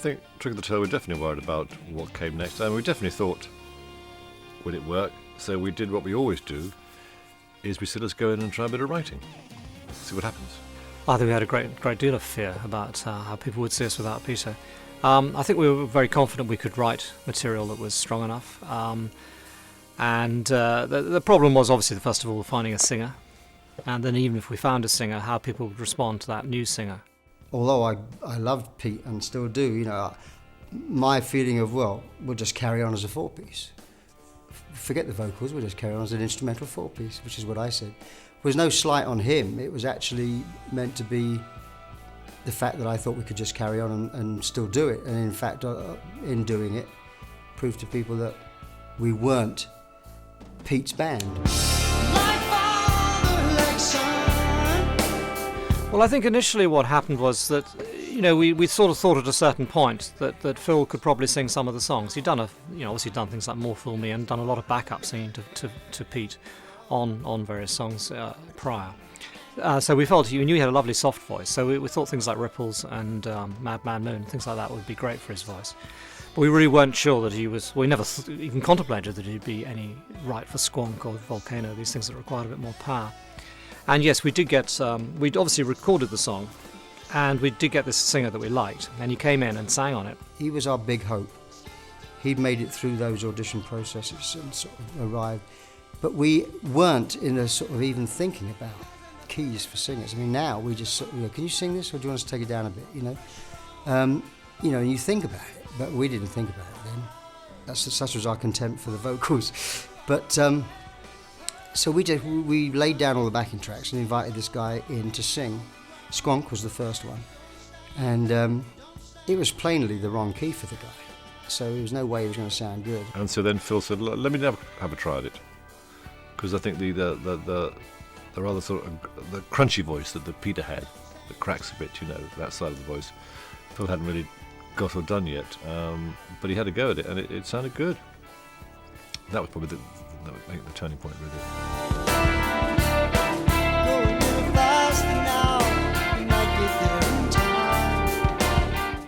think Trick of the Tail, we're definitely worried about what came next, and we definitely thought, would it work? So we did what we always do, is we said, let's go in and try a bit of writing, see what happens. I think we had a great deal of fear about how people would see us without Peter. I think we were very confident we could write material that was strong enough. And the problem was obviously, first of all, finding a singer. And then even if we found a singer, how people would respond to that new singer. Although I loved Pete and still do, you know, my feeling of, well, we'll just carry on as a four-piece. Forget the vocals, we'll just carry on as an instrumental four-piece, which is what I said. There was no slight on him, it was actually meant to be the fact that I thought we could just carry on and still do it. And in fact, in doing it, proved to people that we weren't Pete's band. Well, I think initially what happened was that, you know, we sort of thought at a certain point that Phil could probably sing some of the songs. He'd done obviously done things like More Fool Me and done a lot of backup singing to Pete on various songs prior. So we felt we knew he had a lovely soft voice. So we thought things like Ripples and Mad Man Moon, things like that would be great for his voice. But we really weren't sure that he was. We never even contemplated that he'd be any right for Squonk or Volcano, these things that required a bit more power. And yes, we did get, we'd obviously recorded the song, and we did get this singer that we liked, and he came in and sang on it. He was our big hope. He'd made it through those audition processes and sort of arrived. But we weren't in a sort of even thinking about keys for singers. I mean, now we just sort of, you know, can you sing this, or do you want us to take it down a bit, you know? And you think about it, but we didn't think about it then. Such was our contempt for the vocals. But so we laid down all the backing tracks and invited this guy in to sing. Squonk was the first one, and it was plainly the wrong key for the guy, so there was no way he was going to sound good. And so then Phil said, let me have a try at it, because I think the rather sort of the crunchy voice that the Peter had, that cracks a bit, you know, that side of the voice, Phil hadn't really got or done yet, but he had a go at it, and it sounded good. That was probably the turning point, really.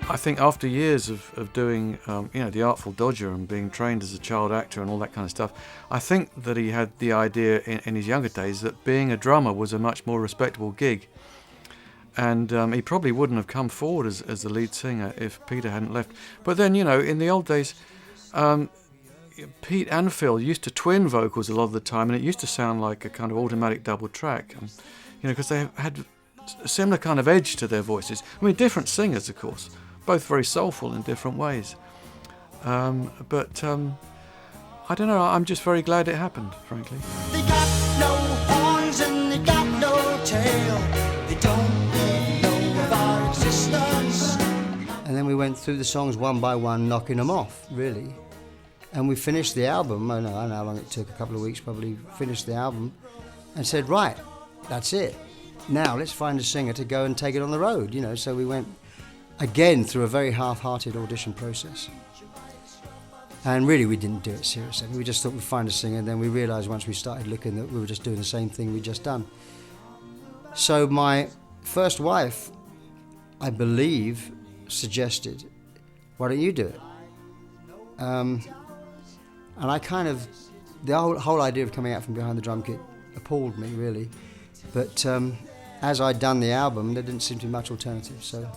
I think after years of doing, The Artful Dodger and being trained as a child actor and all that kind of stuff, I think that he had the idea in his younger days that being a drummer was a much more respectable gig. And he probably wouldn't have come forward as the lead singer if Peter hadn't left. But then, you know, in the old days, Pete and Phil used to twin vocals a lot of the time, and it used to sound like a kind of automatic double track, because they had a similar kind of edge to their voices. I mean, different singers, of course, both very soulful in different ways. But I don't know, I'm just very glad it happened, frankly. They got no horns and they got no tail. They don't even know of our existence. And then we went through the songs one by one, knocking them off, really. And we finished the album, I don't know how long it took, a couple of weeks probably, finished the album, and said, right, that's it. Now let's find a singer to go and take it on the road, you know. So we went again through a very half-hearted audition process. And really we didn't do it seriously. We just thought we'd find a singer, and then we realised once we started looking that we were just doing the same thing we'd just done. So my first wife, I believe, suggested, why don't you do it? And I kind of, the whole idea of coming out from behind the drum kit appalled me, really. But as I'd done the album, there didn't seem to be much alternative, so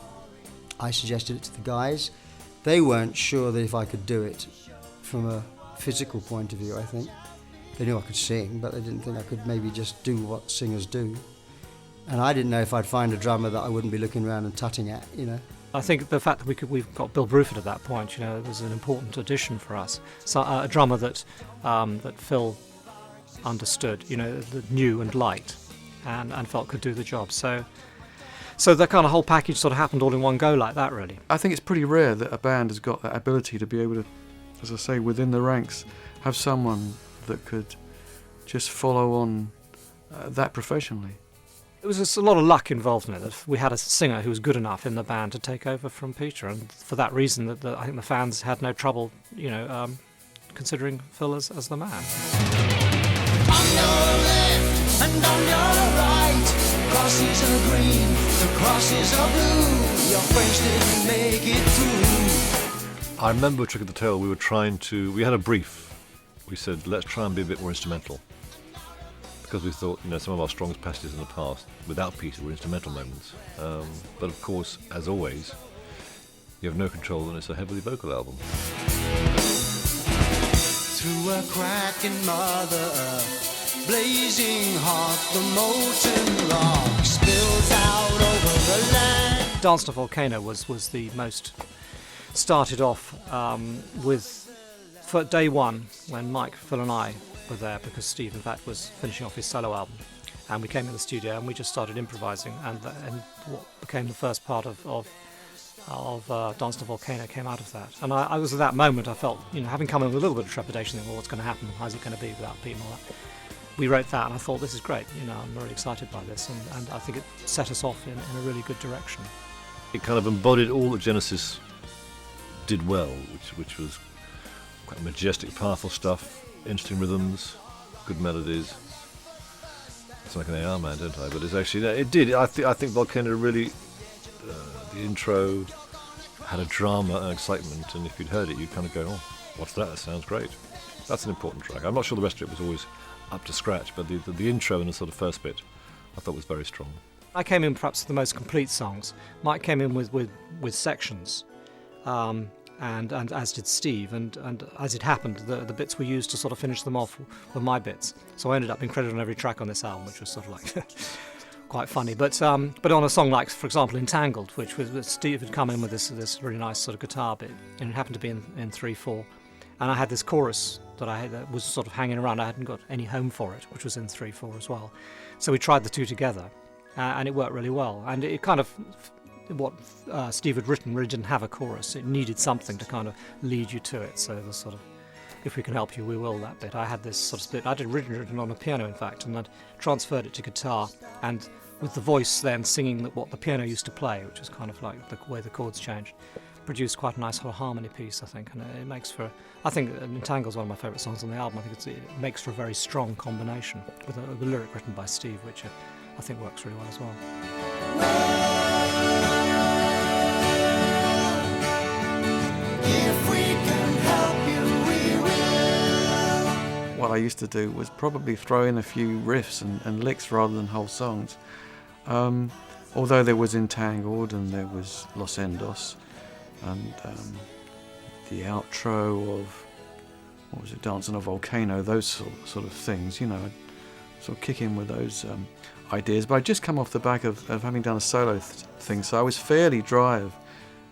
I suggested it to the guys. They weren't sure that if I could do it from a physical point of view, I think. They knew I could sing, but they didn't think I could maybe just do what singers do. And I didn't know if I'd find a drummer that I wouldn't be looking around and tutting at, you know. I think the fact that we've got Bill Bruford at that point, you know, was an important addition for us. So a drummer that Phil understood, you know, that knew and liked, and felt could do the job. So the kind of whole package sort of happened all in one go like that, really. I think it's pretty rare that a band has got that ability to be able to, as I say, within the ranks, have someone that could just follow on that professionally. It was just a lot of luck involved in it. That we had a singer who was good enough in the band to take over from Peter, and for that reason, I think the fans had no trouble, you know, considering Phil as the man. On your left and on your right, crosses are green, the crosses are blue. Your friends didn't make it through. I remember Trick of the Tail, we had a brief. We said, let's try and be a bit more instrumental. Because we thought, some of our strongest passages in the past, without Peter, were instrumental moments. But of course, as always, you have no control and it's a heavily vocal album. Through a crack in Mother Earth, blazing hot, the molten rock spills out over the land. Dance to Volcano was the most started off for day one when Mike, Phil and I were there, because Steve in fact was finishing off his solo album, and we came in the studio and we just started improvising, and what became the first part of Dance to Volcano came out of that. And I was at that moment, I felt, having come in with a little bit of trepidation, thinking, well, what's going to happen, how's it going to be without Pete and all that. We wrote that and I thought, this is great, I'm really excited by this, and I think it set us off in a really good direction. It kind of embodied all that Genesis did well, which was quite majestic, powerful stuff, interesting rhythms, good melodies. It's like an AR man, don't I? But it's actually, it did. I think Volcano really, the intro had a drama and excitement, and if you'd heard it, you'd kind of go, oh, what's that? That sounds great. That's an important track. I'm not sure the rest of it was always up to scratch, but the intro and the sort of first bit I thought was very strong. I came in perhaps with the most complete songs. Mike came in with sections, and as did Steve, and as it happened, the bits we used to sort of finish them off were my bits. So I ended up being credited on every track on this album, which was sort of like quite funny. But on a song like, for example, Entangled, which was Steve had come in with this really nice sort of guitar bit, and it happened to be in 3/4, and I had this chorus that was sort of hanging around. I hadn't got any home for it, which was in 3/4 as well. So we tried the two together, and it worked really well. And it kind of, what Steve had written really didn't have a chorus. It needed something to kind of lead you to it. So the sort of, if we can help you, we will, that bit. I had this sort of split. I'd written on a piano, in fact, and I'd transferred it to guitar, and with the voice then singing what the piano used to play, which was kind of like the way the chords changed, produced quite a nice sort of harmony piece, I think. And it makes for, I think Entangle's one of my favourite songs on the album. I think it makes for a very strong combination with a lyric written by Steve, which I think works really well as well. If we can help you, we will. What I used to do was probably throw in a few riffs and licks rather than whole songs. Although there was Entangled and there was Los Endos and the outro of, what was it, Dance on a Volcano, those sort of things, I'd sort of kick in with those ideas. But I'd just come off the back of having done a solo thing, so I was fairly dry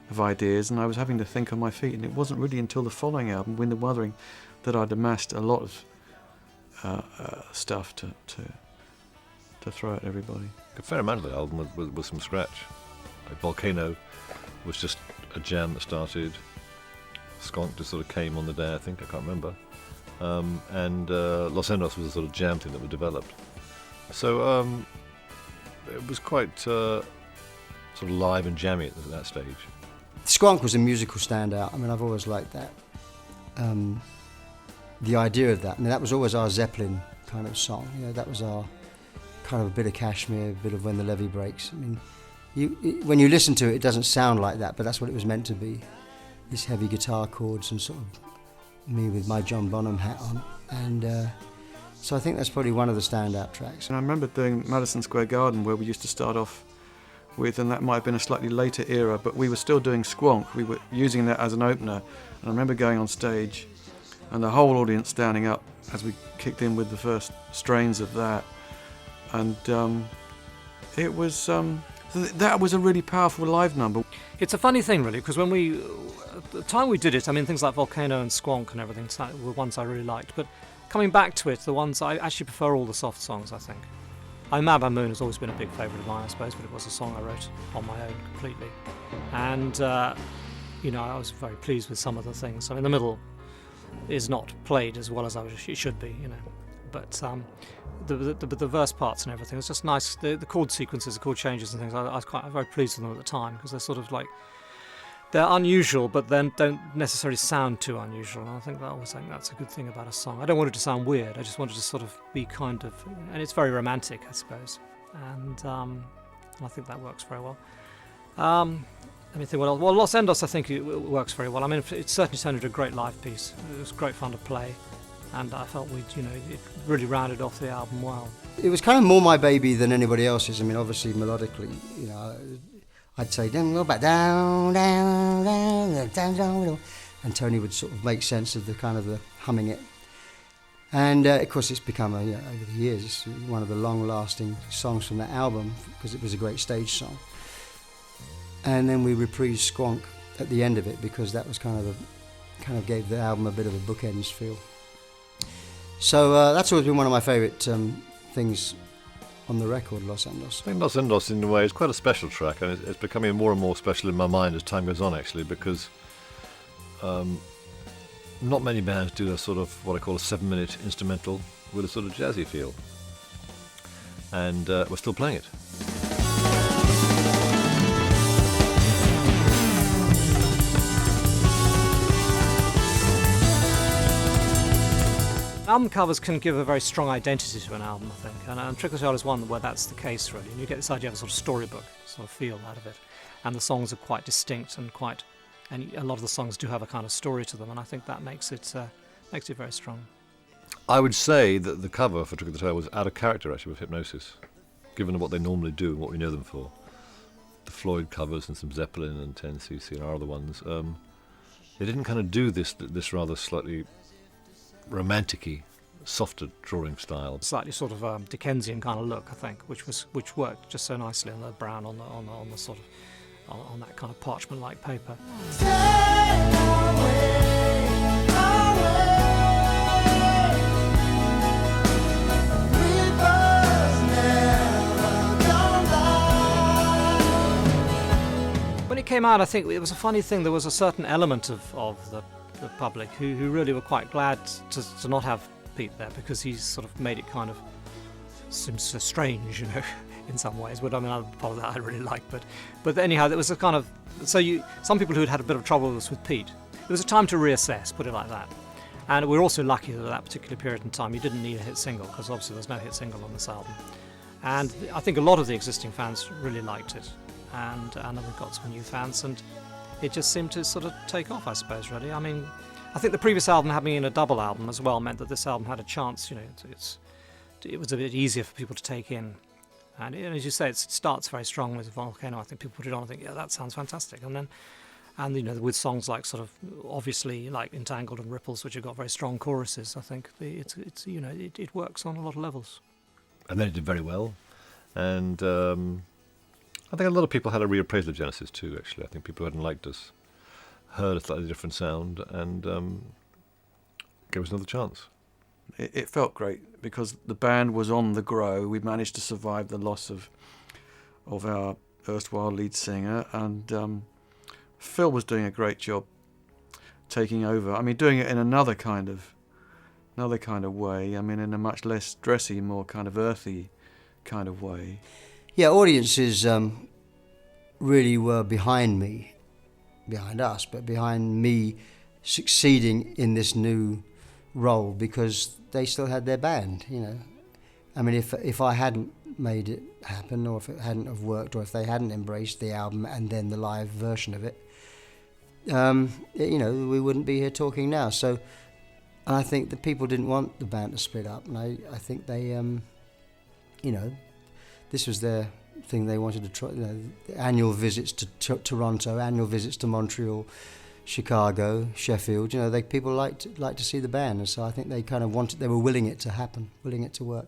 of ideas, and I was having to think on my feet, and it wasn't really until the following album, Wind and Wuthering, that I'd amassed a lot of stuff to throw at everybody. A fair amount of the album was from scratch. Like Volcano was just a jam that started. Skonk just sort of came on the day, I think, I can't remember. And Los Endos was a sort of jam thing that was developed. So it was quite sort of live and jammy at that stage. Skonk was a musical standout. I mean, I've always liked that. The idea of that. I mean, that was always our Zeppelin kind of song. That was our kind of a bit of Kashmir, a bit of When the Levee Breaks. I mean, when you listen to it, it doesn't sound like that, but that's what it was meant to be. These heavy guitar chords and sort of me with my John Bonham hat on. And so I think that's probably one of the standout tracks. And I remember doing Madison Square Garden, where we used to start off with, and that might have been a slightly later era, but we were still doing Squonk. We were using that as an opener. And I remember going on stage and the whole audience standing up as we kicked in with the first strains of that. And it was that was a really powerful live number. It's a funny thing, really, because when at the time we did it, I mean, things like Volcano and Squonk and everything were ones I really liked. But coming back to it, the ones I actually prefer all the soft songs, I think. Mad Moon has always been a big favourite of mine, I suppose, but it was a song I wrote on my own completely. And, I was very pleased with some of the things. I mean, the middle is not played as well as it should be, But the verse parts and everything, it's just nice. The chord sequences, the chord changes and things, I was very pleased with them at the time, because they're sort of like, they're unusual, but then don't necessarily sound too unusual. And I think that's a good thing about a song. I don't want it to sound weird. I just want it to sort of be kind of, and it's very romantic, I suppose. And I think that works very well. Let me think what else. Well, Los Endos, I think it works very well. I mean, it certainly sounded a great live piece. It was great fun to play, and I felt it really rounded off the album well. It was kind of more my baby than anybody else's. I mean, obviously melodically, I'd say down, go back down, down, down, down, down, and Tony would sort of make sense of the humming it. And of course, it's become over the years, it's one of the long-lasting songs from that album because it was a great stage song. And then we reprised Squonk at the end of it because that was kind of gave the album a bit of a bookends feel. So that's always been one of my favourite things on the record, Los Endos. I think Los Endos, in a way, is quite a special track, and it's becoming more and more special in my mind as time goes on, actually, because not many bands do a sort of what I call a 7-minute instrumental with a sort of jazzy feel. And we're still playing it. Album covers can give a very strong identity to an album, I think, and Trick or Tale is one where that's the case, really. And you get this idea of a sort of storybook sort of feel out of it, and the songs are quite distinct and a lot of the songs do have a kind of story to them, and I think that makes it very strong. I would say that the cover for Trick or Tale was out of character, actually, with Hypnosis, given what they normally do and what we know them for. The Floyd covers and some Zeppelin and 10cc and our other ones. They didn't kind of do this rather slightly romantic-y, softer drawing style. Slightly sort of Dickensian kind of look, I think, which worked just so nicely on the brown on the sort of on that kind of parchment-like paper. When it came out, I think it was a funny thing. There was a certain element of the public who really were quite glad to not have Pete there, because he's sort of made it kind of seems so strange, in some ways. But I mean, part of that I really like. But anyhow, there was a kind of some people who had a bit of trouble with Pete. It was a time to reassess, put it like that. And we're also lucky that at that particular period in time you didn't need a hit single, because obviously there's no hit single on this album. And I think a lot of the existing fans really liked it, and then we've got some new fans, and it just seemed to sort of take off, I suppose, really. I mean, I think the previous album having been a double album as well meant that this album had a chance, it was a bit easier for people to take in. And as you say, it starts very strong with Volcano. I think people put it on and think, yeah, that sounds fantastic. And then, with songs like sort of, obviously, like Entangled and Ripples, which have got very strong choruses, I think it works on a lot of levels. And then it did very well. And I think a lot of people had a reappraisal of Genesis too, actually. I think people who hadn't liked us heard a slightly different sound and gave us another chance. It felt great because the band was on the grow. We managed to survive the loss of our erstwhile lead singer, and Phil was doing a great job taking over. I mean, doing it in another kind of way. I mean, in a much less dressy, more kind of earthy kind of way. Yeah, audiences really were behind us, but behind me succeeding in this new role, because they still had their band, I mean, if I hadn't made it happen, or if it hadn't have worked, or if they hadn't embraced the album and then the live version of it, we wouldn't be here talking now. So I think the people didn't want the band to split up, and I think they, this was their thing. They wanted to try, annual visits to Toronto, annual visits to Montreal, Chicago, Sheffield. People like to see the band, and so I think they kind of they were willing it to happen, willing it to work.